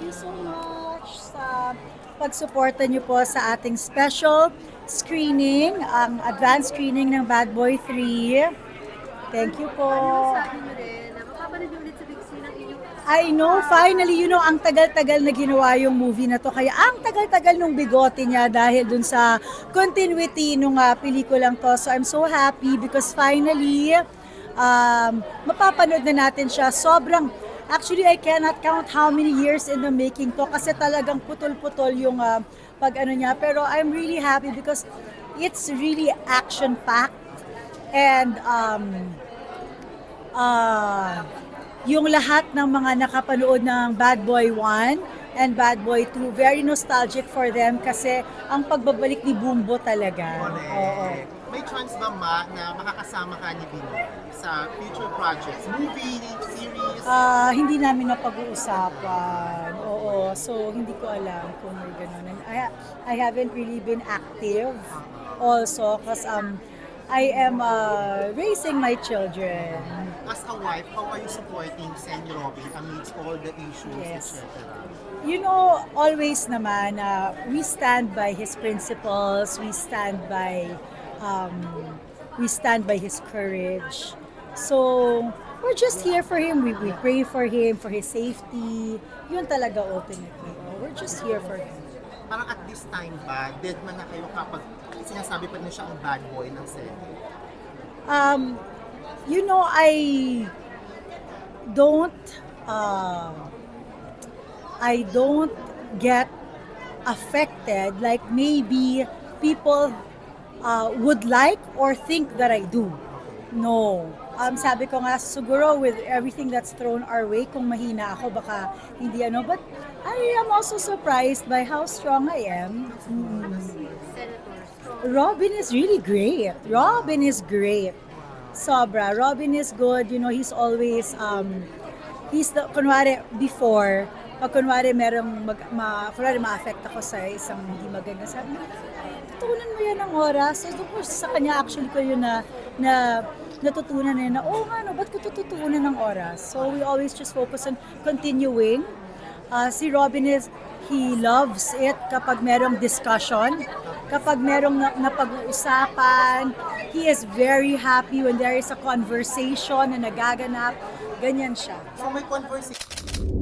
you so much sa pagsuporta niyo po sa ating special screening, ang advanced screening ng Bad Boy 3. Thank you po. Sabi mo rin na mapapanood yung ulit sa big screen ang inyong I know, finally, ang tagal-tagal na ginawa yung movie na to. Kaya ang tagal-tagal nung bigote niya dahil dun sa continuity nung pelikulang to. So I'm so happy because finally, mapapanood na natin siya. Actually, I cannot count how many years in the making to kasi talagang putol-putol yung pag-ano niya. Pero I'm really happy because it's really action-packed and yung lahat ng mga nakapanood ng Bad Boy 1 and Bad Boy 2, very nostalgic for them kasi ang pagbabalik ni Bumbo talaga. Oo. May chance ba na makakasama ka ni Binoy sa future projects? Movie, series? Hindi namin napag-uusapan. Oo. So, hindi ko alam kung may ganun. And I haven't really been active also because I am raising my children. As a wife, how are you supporting Senny Robin amidst all the issues, Yes. etc.? Always naman, we stand by his principles, we stand by his courage. So, we're just here for him. We pray for him, for his safety. Yun talaga ultimately. We're just here for him. Parang at this time ba, dead man na kayo kapag sinasabi pa na siya ang bad boy ng Senny? I don't get affected like maybe people would like or think that I do. No. Sabi ko nga, siguro with everything that's thrown our way, kung mahina ako, baka hindi But I am also surprised by how strong I am. senators. Robin is really great. Robin is great. Sobra. Robin is good. He's always, kunwari, before, pag kunwari kunwari ma-affect ako sa isang hindi maganda, sabi niya, tutunan mo yan ng oras. So, doon sa kanya, actually ko yun na natutunan na ba't ko tututunan ng oras? So, we always just focus on continuing. Si Robin he loves it kapag merong discussion, kapag merong napag-uusapan. He is very happy when there is a conversation na nagaganap. Ganyan siya. So may conversation